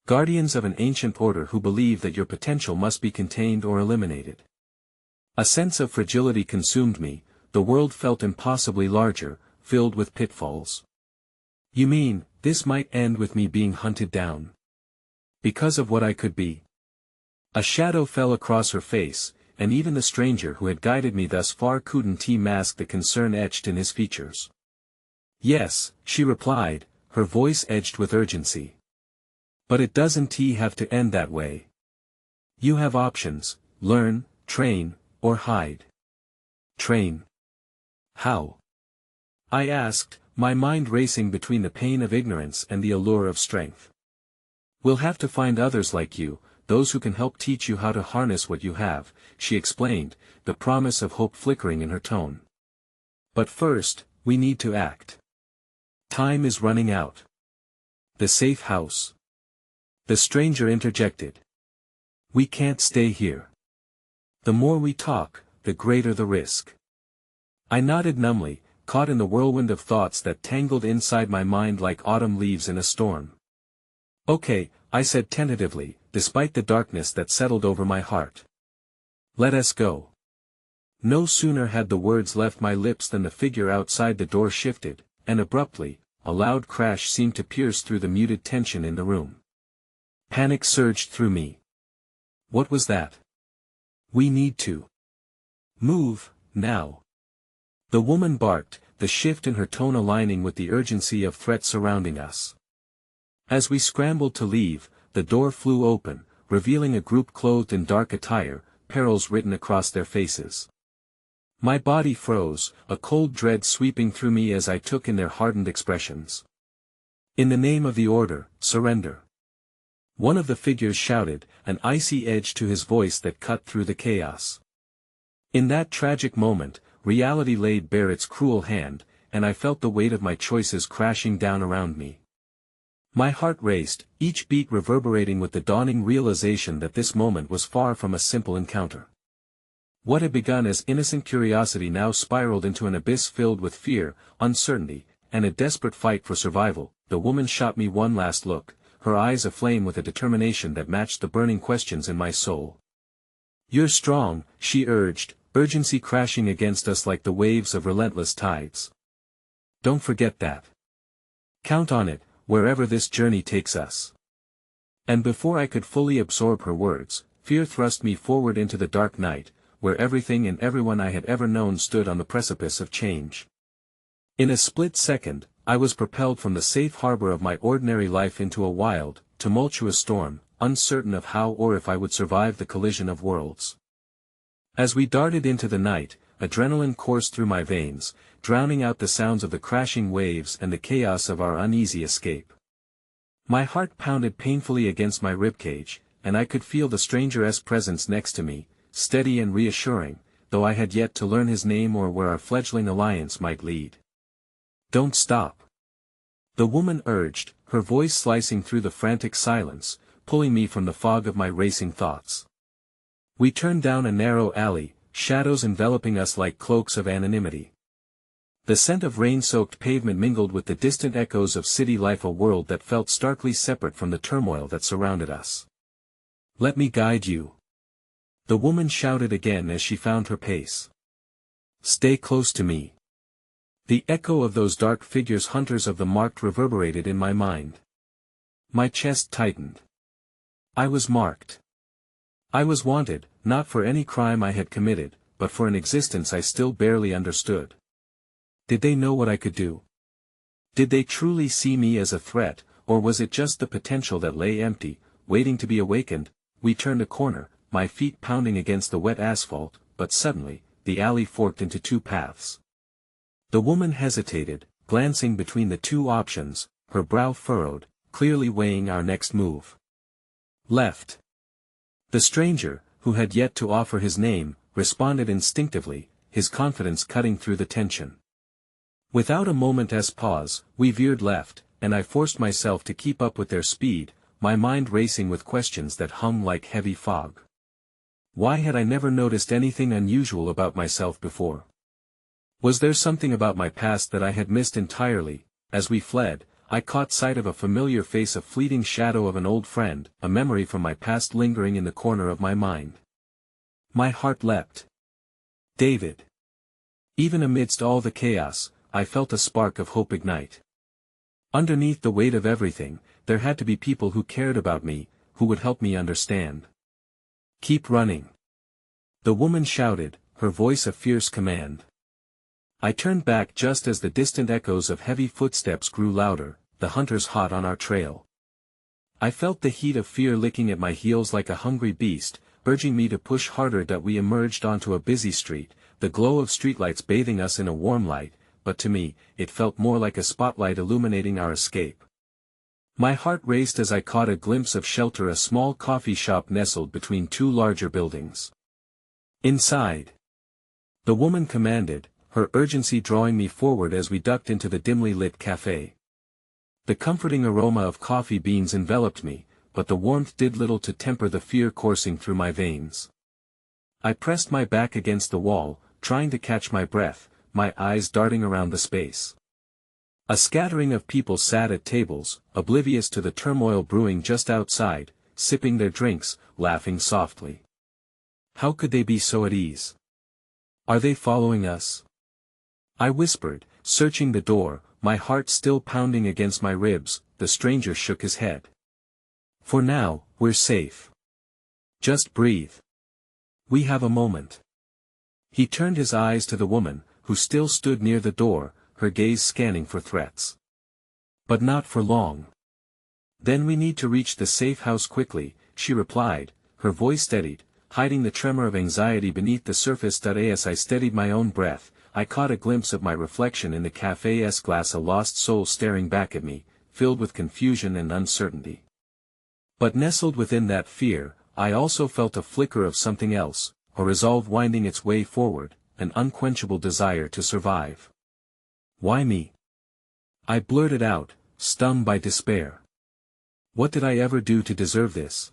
Guardians of an ancient order who believe that your potential must be contained or eliminated." A sense of fragility consumed me, the world felt impossibly larger, filled with pitfalls. "You mean, this might end with me being hunted down? Because of what I could be?" A shadow fell across her face, and even the stranger who had guided me thus far couldn't mask the concern etched in his features. "Yes," she replied, her voice edged with urgency. "But it doesn't have to end that way. You have options: learn, train, or hide." "Train? How?" I asked, my mind racing between the pain of ignorance and the allure of strength. "We'll have to find others like you, those who can help teach you how to harness what you have," she explained, the promise of hope flickering in her tone. "But first, we need to act. Time is running out." "The safe house?" the stranger interjected. "We can't stay here. The more we talk, the greater the risk." I nodded numbly, caught in the whirlwind of thoughts that tangled inside my mind like autumn leaves in a storm. "Okay," I said tentatively, despite the darkness that settled over my heart. "Let us go." No sooner had the words left my lips than the figure outside the door shifted, and abruptly, a loud crash seemed to pierce through the muted tension in the room. Panic surged through me. What was that? "We need to move, now." The woman barked, the shift in her tone aligning with the urgency of threat surrounding us. As we scrambled to leave, the door flew open, revealing a group clothed in dark attire, perils written across their faces. My body froze, a cold dread sweeping through me as I took in their hardened expressions. "In the name of the order, surrender," one of the figures shouted, an icy edge to his voice that cut through the chaos. In that tragic moment, reality laid bare its cruel hand, and I felt the weight of my choices crashing down around me. My heart raced, each beat reverberating with the dawning realization that this moment was far from a simple encounter. What had begun as innocent curiosity now spiraled into an abyss filled with fear, uncertainty, and a desperate fight for survival. The woman shot me one last look, her eyes aflame with a determination that matched the burning questions in my soul. "You're strong," she urged, urgency crashing against us like the waves of relentless tides. "Don't forget that. Count on it, wherever this journey takes us." And before I could fully absorb her words, fear thrust me forward into the dark night, where everything and everyone I had ever known stood on the precipice of change. In a split second, I was propelled from the safe harbor of my ordinary life into a wild, tumultuous storm, uncertain of how or if I would survive the collision of worlds. As we darted into the night, adrenaline coursed through my veins, drowning out the sounds of the crashing waves and the chaos of our uneasy escape. My heart pounded painfully against my ribcage, and I could feel the stranger's presence next to me, steady and reassuring, though I had yet to learn his name or where our fledgling alliance might lead. "Don't stop," the woman urged, her voice slicing through the frantic silence, pulling me from the fog of my racing thoughts. We turned down a narrow alley, shadows enveloping us like cloaks of anonymity. The scent of rain-soaked pavement mingled with the distant echoes of city life, a world that felt starkly separate from the turmoil that surrounded us. "Let me guide you." The woman shouted again as she found her pace. Stay close to me. The echo of those dark figures, hunters of the marked, reverberated in my mind. My chest tightened. I was marked. I was wanted, not for any crime I had committed, but for an existence I still barely understood. Did they know what I could do? Did they truly see me as a threat, or was it just the potential that lay empty, waiting to be awakened? We turned a corner, my feet pounding against the wet asphalt, but suddenly, the alley forked into two paths. The woman hesitated, glancing between the two options, her brow furrowed, clearly weighing our next move. Left. The stranger, who had yet to offer his name, responded instinctively, his confidence cutting through the tension. Without a moment's pause, we veered left, and I forced myself to keep up with their speed, my mind racing with questions that hung like heavy fog. Why had I never noticed anything unusual about myself before? Was there something about my past that I had missed entirely? As we fled, I caught sight of a familiar face, a fleeting shadow of an old friend, a memory from my past lingering in the corner of my mind. My heart leapt. David. Even amidst all the chaos, I felt a spark of hope ignite. Underneath the weight of everything, there had to be people who cared about me, who would help me understand. Keep running. The woman shouted, her voice a fierce command. I turned back just as the distant echoes of heavy footsteps grew louder, the hunters hot on our trail. I felt the heat of fear licking at my heels like a hungry beast, urging me to push harder. That we emerged onto a busy street, the glow of streetlights bathing us in a warm light, but to me, it felt more like a spotlight illuminating our escape. My heart raced as I caught a glimpse of shelter, a small coffee shop nestled between two larger buildings. Inside. The woman commanded, her urgency drawing me forward as we ducked into the dimly lit cafe. The comforting aroma of coffee beans enveloped me, but the warmth did little to temper the fear coursing through my veins. I pressed my back against the wall, trying to catch my breath, my eyes darting around the space. A scattering of people sat at tables, oblivious to the turmoil brewing just outside, sipping their drinks, laughing softly. How could they be so at ease? Are they following us? I whispered, searching the door, my heart still pounding against my ribs. The stranger shook his head. For now, we're safe. Just breathe. We have a moment. He turned his eyes to the woman, who still stood near the door, her gaze scanning for threats. But not for long. Then we need to reach the safe house quickly, she replied, her voice steadied, hiding the tremor of anxiety beneath the surface. As I steadied my own breath, I caught a glimpse of my reflection in the cafe's glass, a lost soul staring back at me, filled with confusion and uncertainty. But nestled within that fear, I also felt a flicker of something else, a resolve winding its way forward, an unquenchable desire to survive. Why me? I blurted out, stung by despair. What did I ever do to deserve this?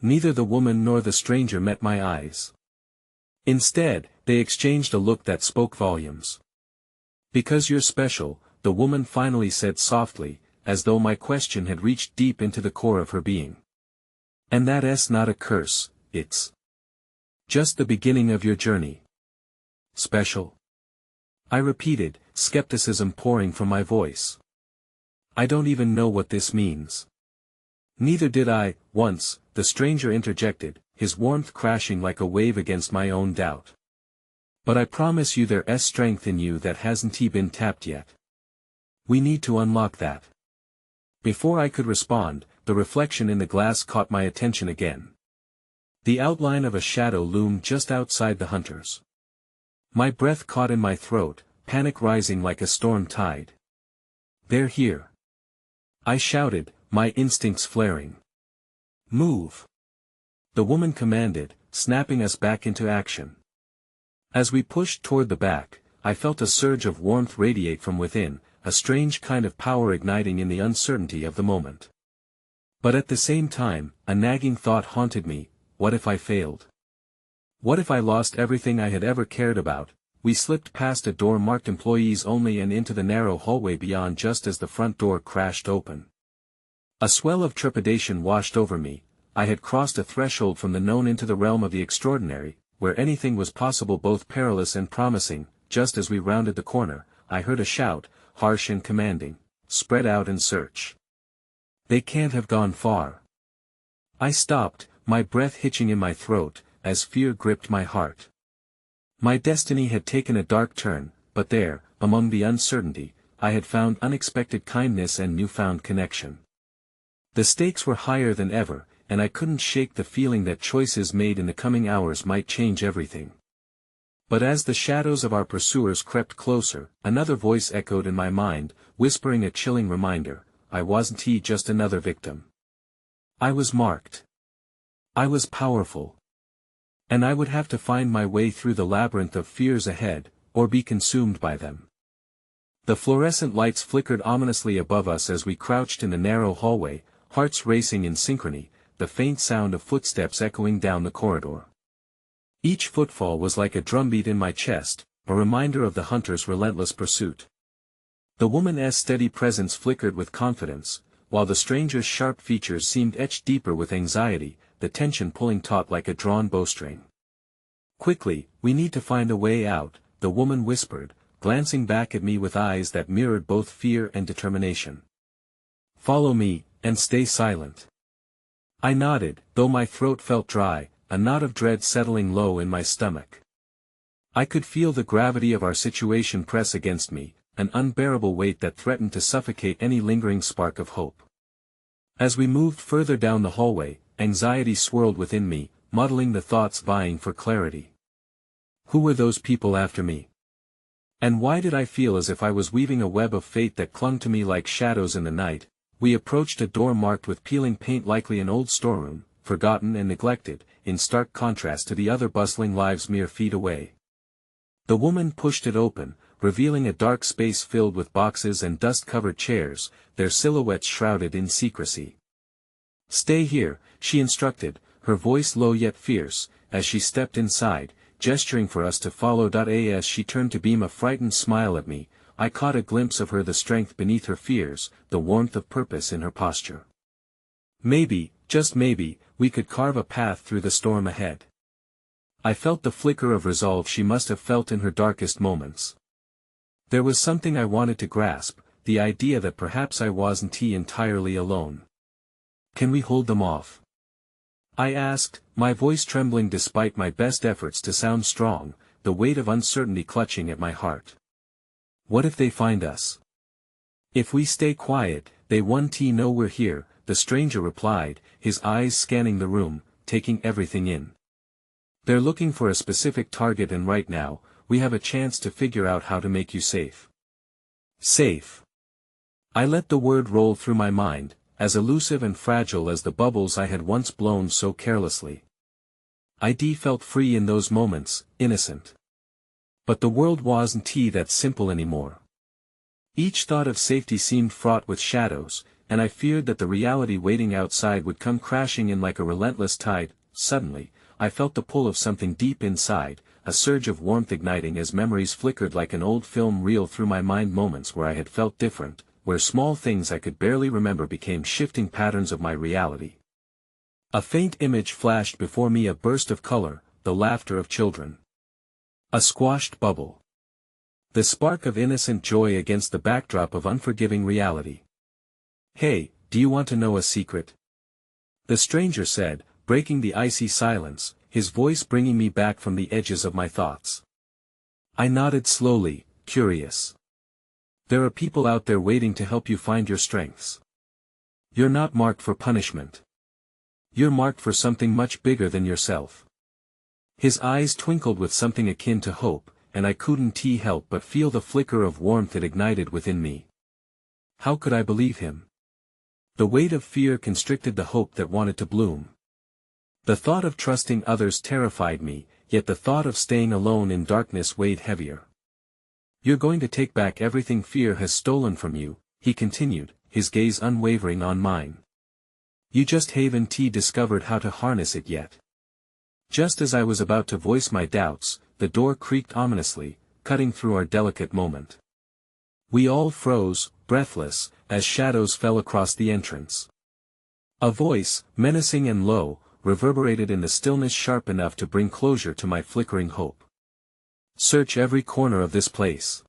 Neither the woman nor the stranger met my eyes. Instead, they exchanged a look that spoke volumes. Because you're special, the woman finally said softly, as though my question had reached deep into the core of her being. And that's not a curse, it's just the beginning of your journey. Special? I repeated, skepticism pouring from my voice. I don't even know what this means. Neither did I, once, the stranger interjected, his warmth crashing like a wave against my own doubt. But I promise you there's strength in you that hasn't been tapped yet. We need to unlock that. Before I could respond, the reflection in the glass caught my attention again. The outline of a shadow loomed just outside the hunters. My breath caught in my throat, panic rising like a storm tide. They're here. I shouted, my instincts flaring. Move. The woman commanded, snapping us back into action. As we pushed toward the back, I felt a surge of warmth radiate from within, a strange kind of power igniting in the uncertainty of the moment. But at the same time, a nagging thought haunted me, what if I failed? What if I lost everything I had ever cared about? We slipped past a door marked employees only and into the narrow hallway beyond just as the front door crashed open. A swell of trepidation washed over me, I had crossed a threshold from the known into the realm of the extraordinary, where anything was possible, both perilous and promising. Just as we rounded the corner, I heard a shout, harsh and commanding, "Spread out and search. They can't have gone far." I stopped, my breath hitching in my throat, as fear gripped my heart. My destiny had taken a dark turn, but there, among the uncertainty, I had found unexpected kindness and newfound connection. The stakes were higher than ever, and I couldn't shake the feeling that choices made in the coming hours might change everything. But as the shadows of our pursuers crept closer, another voice echoed in my mind, whispering a chilling reminder: I wasn't just another victim. I was marked. I was powerful. And I would have to find my way through the labyrinth of fears ahead, or be consumed by them. The fluorescent lights flickered ominously above us as we crouched in the narrow hallway, hearts racing in synchrony, the faint sound of footsteps echoing down the corridor. Each footfall was like a drumbeat in my chest, a reminder of the hunter's relentless pursuit. The woman's steady presence flickered with confidence, while the stranger's sharp features seemed etched deeper with anxiety, the tension pulling taut like a drawn bowstring. "Quickly, we need to find a way out," the woman whispered, glancing back at me with eyes that mirrored both fear and determination. "Follow me, and stay silent." I nodded, though my throat felt dry, a knot of dread settling low in my stomach. I could feel the gravity of our situation press against me, an unbearable weight that threatened to suffocate any lingering spark of hope. As we moved further down the hallway, anxiety swirled within me, muddling the thoughts vying for clarity. Who were those people after me? And why did I feel as if I was weaving a web of fate that clung to me like shadows in the night? We approached a door marked with peeling paint, likely an old storeroom, forgotten and neglected, in stark contrast to the other bustling lives mere feet away. The woman pushed it open, revealing a dark space filled with boxes and dust-covered chairs, their silhouettes shrouded in secrecy. "Stay here," she instructed, her voice low yet fierce, as she stepped inside, gesturing for us to follow. As she turned to beam a frightened smile at me, I caught a glimpse of her, the strength beneath her fears, the warmth of purpose in her posture. Maybe, just maybe, we could carve a path through the storm ahead. I felt the flicker of resolve she must have felt in her darkest moments. There was something I wanted to grasp, the idea that perhaps I wasn't entirely alone. "Can we hold them off?" I asked, my voice trembling despite my best efforts to sound strong, the weight of uncertainty clutching at my heart. "What if they find us? If we stay quiet, they won't know we're here," the stranger replied, his eyes scanning the room, taking everything in. "They're looking for a specific target, and right now, we have a chance to figure out how to make you safe." Safe. I let the word roll through my mind, as elusive and fragile as the bubbles I had once blown so carelessly. I felt free in those moments, innocent. But the world wasn't that simple anymore. Each thought of safety seemed fraught with shadows, and I feared that the reality waiting outside would come crashing in like a relentless tide. Suddenly, I felt the pull of something deep inside, a surge of warmth igniting as memories flickered like an old film reel through my mind, moments where I had felt different, where small things I could barely remember became shifting patterns of my reality. A faint image flashed before me, a burst of color, the laughter of children. A squashed bubble. The spark of innocent joy against the backdrop of unforgiving reality. "Hey, do you want to know a secret?" the stranger said, breaking the icy silence, his voice bringing me back from the edges of my thoughts. I nodded slowly, curious. "There are people out there waiting to help you find your strengths. You're not marked for punishment. You're marked for something much bigger than yourself." His eyes twinkled with something akin to hope, and I couldn't help but feel the flicker of warmth it ignited within me. How could I believe him? The weight of fear constricted the hope that wanted to bloom. The thought of trusting others terrified me, yet the thought of staying alone in darkness weighed heavier. "You're going to take back everything fear has stolen from you," he continued, his gaze unwavering on mine. "You just haven't discovered how to harness it yet." Just as I was about to voice my doubts, the door creaked ominously, cutting through our delicate moment. We all froze, breathless, as shadows fell across the entrance. A voice, menacing and low, reverberated in the stillness sharp enough to bring closure to my flickering hope. Search every corner of this place.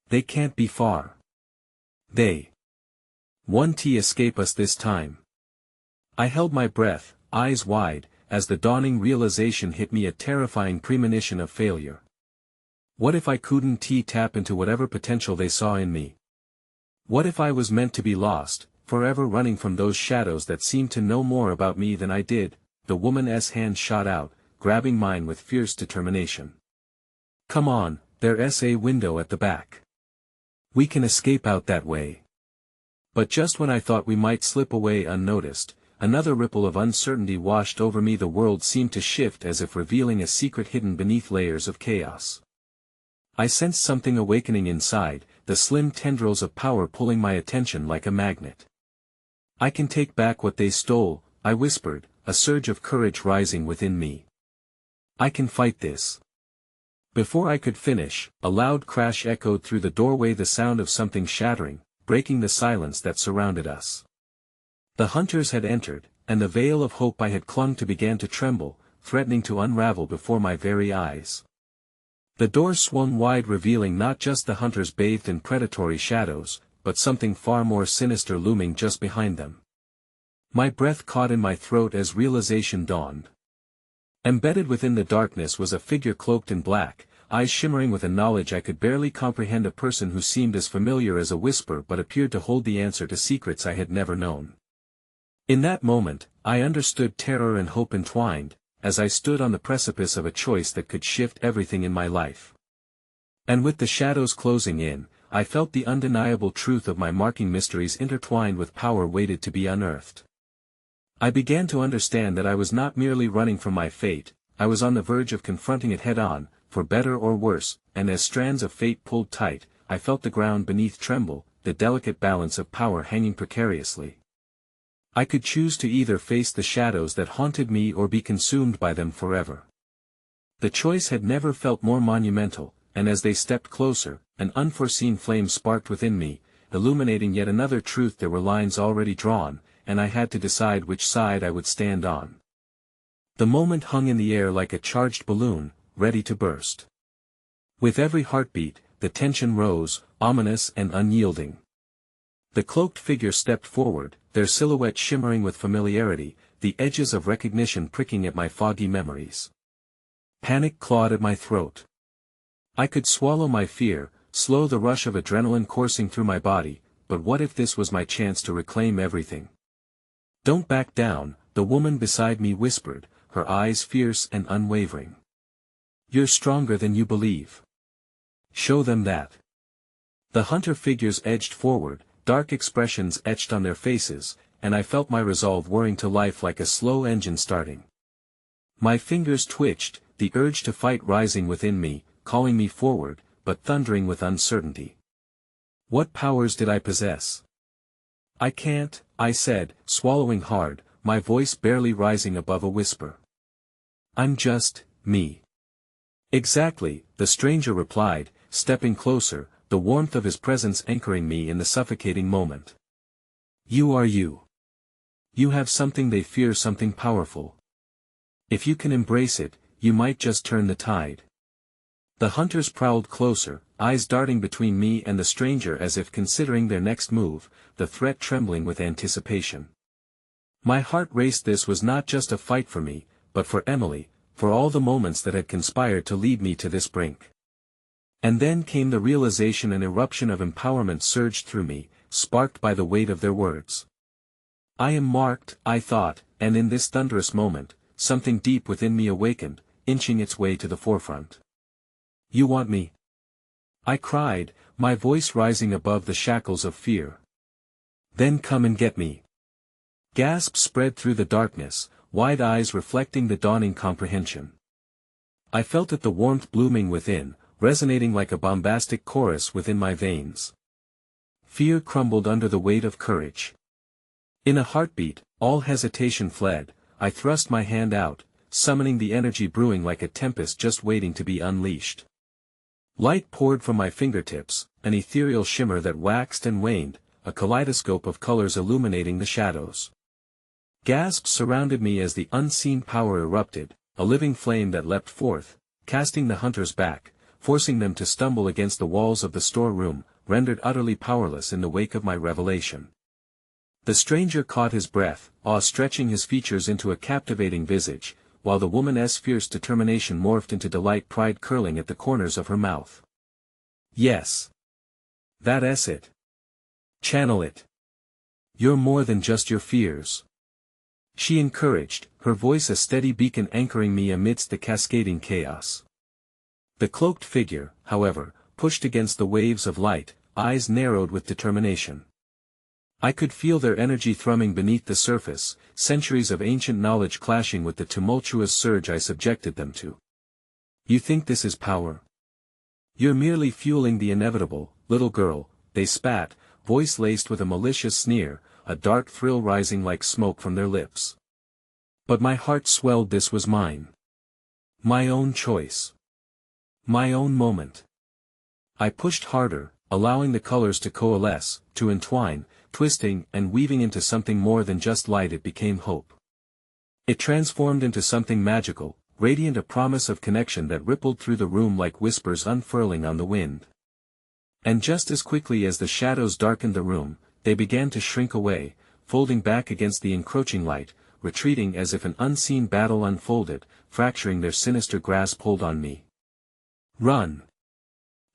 They can't be far. They won't escape us this time. I held my breath, eyes wide, as the dawning realization hit me, a terrifying premonition of failure. What if I couldn't tap into whatever potential they saw in me? What if I was meant to be lost, forever running from those shadows that seemed to know more about me than I did? The woman's hand shot out, grabbing mine with fierce determination. Come on, there's a window at the back. We can escape out that way. But just when I thought we might slip away unnoticed, another ripple of uncertainty washed over me. The world seemed to shift, as if revealing a secret hidden beneath layers of chaos. I sensed something awakening inside, the slim tendrils of power pulling my attention like a magnet. I can take back what they stole, I whispered, a surge of courage rising within me. I can fight this. Before I could finish, a loud crash echoed through the doorway, the sound of something shattering, breaking the silence that surrounded us. The hunters had entered, and the veil of hope I had clung to began to tremble, threatening to unravel before my very eyes. The door swung wide, revealing not just the hunters bathed in predatory shadows, but something far more sinister looming just behind them. My breath caught in my throat as realization dawned. Embedded within the darkness was a figure cloaked in black, eyes shimmering with a knowledge I could barely comprehend, a person who seemed as familiar as a whisper but appeared to hold the answer to secrets I had never known. In that moment, I understood terror and hope entwined, as I stood on the precipice of a choice that could shift everything in my life. And with the shadows closing in, I felt the undeniable truth of my marking mysteries intertwined with power waited to be unearthed. I began to understand that I was not merely running from my fate, I was on the verge of confronting it head-on, for better or worse, and as strands of fate pulled tight, I felt the ground beneath tremble, the delicate balance of power hanging precariously. I could choose to either face the shadows that haunted me or be consumed by them forever. The choice had never felt more monumental, and as they stepped closer, an unforeseen flame sparked within me, illuminating yet another truth. There were lines already drawn, and I had to decide which side I would stand on. The moment hung in the air like a charged balloon, ready to burst. With every heartbeat, the tension rose, ominous and unyielding. The cloaked figure stepped forward, their silhouette shimmering with familiarity, the edges of recognition pricking at my foggy memories. Panic clawed at my throat. I could swallow my fear, slow the rush of adrenaline coursing through my body, but what if this was my chance to reclaim everything? Don't back down, the woman beside me whispered, her eyes fierce and unwavering. You're stronger than you believe. Show them that. The hunter figures edged forward, dark expressions etched on their faces, and I felt my resolve whirring to life like a slow engine starting. My fingers twitched, the urge to fight rising within me, calling me forward, but thundering with uncertainty. What powers did I possess? I can't, I said, swallowing hard, my voice barely rising above a whisper. I'm just, me. Exactly, the stranger replied, stepping closer, the warmth of his presence anchoring me in the suffocating moment. You are you. You have something they fear, something powerful. If you can embrace it, you might just turn the tide. The hunters prowled closer, eyes darting between me and the stranger as if considering their next move, the threat trembling with anticipation. My heart raced. This was not just a fight for me, but for Emily, for all the moments that had conspired to lead me to this brink. And then came the realization. An eruption of empowerment surged through me, sparked by the weight of their words. I am marked, I thought, and in this thunderous moment, something deep within me awakened, inching its way to the forefront. You want me? I cried, my voice rising above the shackles of fear. Then come and get me. Gasps spread through the darkness, wide eyes reflecting the dawning comprehension. I felt it, the warmth blooming within, resonating like a bombastic chorus within my veins. Fear crumbled under the weight of courage. In a heartbeat, all hesitation fled. I thrust my hand out, summoning the energy brewing like a tempest just waiting to be unleashed. Light poured from my fingertips, an ethereal shimmer that waxed and waned, a kaleidoscope of colors illuminating the shadows. Gasps surrounded me as the unseen power erupted, a living flame that leapt forth, casting the hunters back, forcing them to stumble against the walls of the storeroom, rendered utterly powerless in the wake of my revelation. The stranger caught his breath, awe stretching his features into a captivating visage, while the woman's fierce determination morphed into delight, pride curling at the corners of her mouth. Yes. That's it. Channel it. You're more than just your fears. She encouraged, her voice a steady beacon anchoring me amidst the cascading chaos. The cloaked figure, however, pushed against the waves of light, eyes narrowed with determination. I could feel their energy thrumming beneath the surface, centuries of ancient knowledge clashing with the tumultuous surge I subjected them to. You think this is power? You're merely fueling the inevitable, little girl, they spat, voice laced with a malicious sneer, a dark thrill rising like smoke from their lips. But my heart swelled. This was mine. My own choice. My own moment. I pushed harder, allowing the colors to coalesce, to entwine, twisting and weaving into something more than just light. It became hope. It transformed into something magical, radiant, a promise of connection that rippled through the room like whispers unfurling on the wind. And just as quickly as the shadows darkened the room, they began to shrink away, folding back against the encroaching light, retreating as if an unseen battle unfolded, fracturing their sinister grasp hold on me. Run!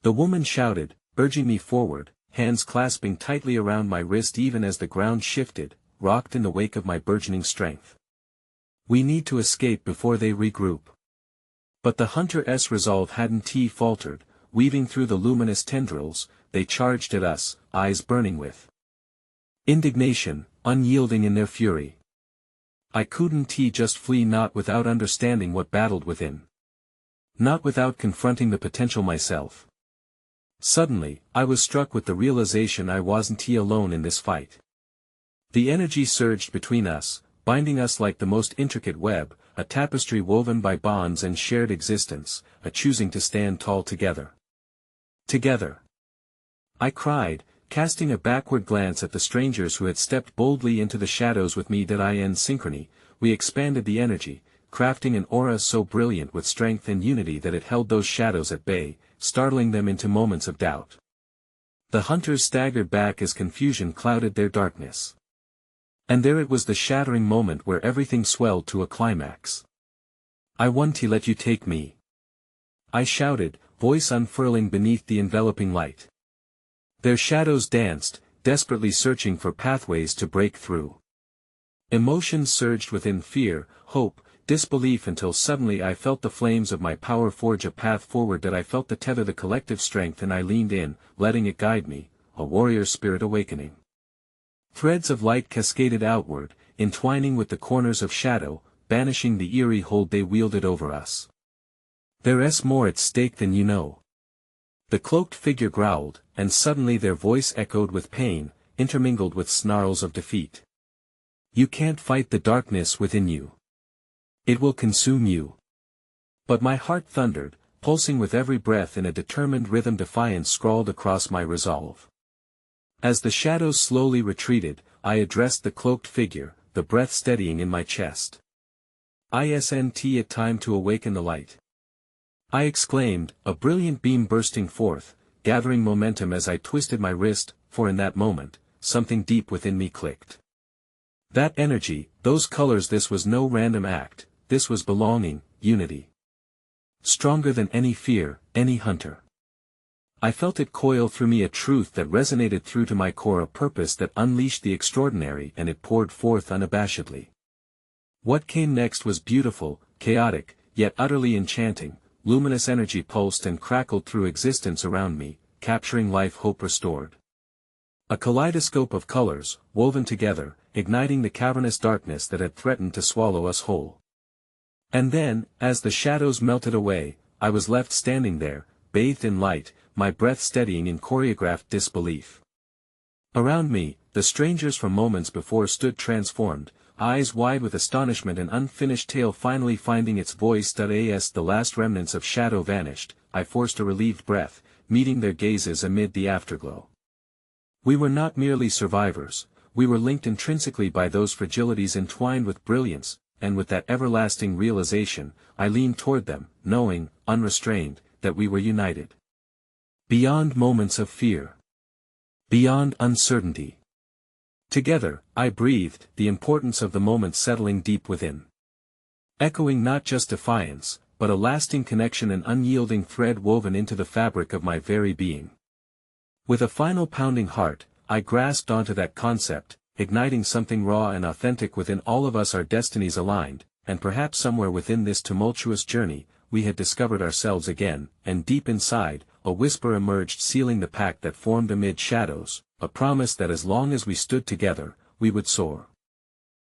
The woman shouted, urging me forward, hands clasping tightly around my wrist even as the ground shifted, rocked in the wake of my burgeoning strength. We need to escape before they regroup. But the hunter's resolve hadn't faltered, weaving through the luminous tendrils, they charged at us, eyes burning with indignation, unyielding in their fury. I couldn't just flee, not without understanding what battled within. Not without confronting the potential myself. Suddenly, I was struck with the realization I wasn't alone in this fight. The energy surged between us, binding us like the most intricate web, a tapestry woven by bonds and shared existence, a choosing to stand tall together. Together. I cried, casting a backward glance at the strangers who had stepped boldly into the shadows with me. That in synchrony, we expanded the energy, crafting an aura so brilliant with strength and unity that it held those shadows at bay, startling them into moments of doubt. The hunters staggered back as confusion clouded their darkness. And there it was, the shattering moment where everything swelled to a climax. I want to let you take me. I shouted, voice unfurling beneath the enveloping light. Their shadows danced, desperately searching for pathways to break through. Emotions surged within, fear, hope, disbelief, until suddenly I felt the flames of my power forge a path forward. That I felt the tether, the collective strength, and I leaned in, letting it guide me, a warrior spirit awakening. Threads of light cascaded outward, entwining with the corners of shadow, banishing the eerie hold they wielded over us. There's more at stake than you know. The cloaked figure growled, and suddenly their voice echoed with pain, intermingled with snarls of defeat. You can't fight the darkness within you. It will consume you. But my heart thundered, pulsing with every breath in a determined rhythm. Defiance scrawled across my resolve. As the shadows slowly retreated, I addressed the cloaked figure, the breath steadying in my chest. Isn't it time to awaken the light? I exclaimed, a brilliant beam bursting forth, gathering momentum as I twisted my wrist, for in that moment, something deep within me clicked. That energy, those colors, this was no random act, this was belonging, unity. Stronger than any fear, any hunter. I felt it coil through me, a truth that resonated through to my core, a purpose that unleashed the extraordinary, and it poured forth unabashedly. What came next was beautiful, chaotic, yet utterly enchanting. Luminous energy pulsed and crackled through existence around me, capturing life, hope restored. A kaleidoscope of colors, woven together, igniting the cavernous darkness that had threatened to swallow us whole. And then, as the shadows melted away, I was left standing there, bathed in light, my breath steadying in choreographed disbelief. Around me, the strangers from moments before stood transformed, eyes wide with astonishment, an unfinished tale finally finding its voice. As the last remnants of shadow vanished, I forced a relieved breath, meeting their gazes amid the afterglow. We were not merely survivors, we were linked intrinsically by those fragilities entwined with brilliance, and with that everlasting realization, I leaned toward them, knowing, unrestrained, that we were united. Beyond moments of fear. Beyond uncertainty. Together, I breathed, the importance of the moment settling deep within. Echoing not just defiance, but a lasting connection, an unyielding thread woven into the fabric of my very being. With a final pounding heart, I grasped onto that concept, igniting something raw and authentic within all of us, our destinies aligned, and perhaps somewhere within this tumultuous journey, we had discovered ourselves again, and deep inside, a whisper emerged sealing the pact that formed amid shadows, a promise that as long as we stood together, we would soar.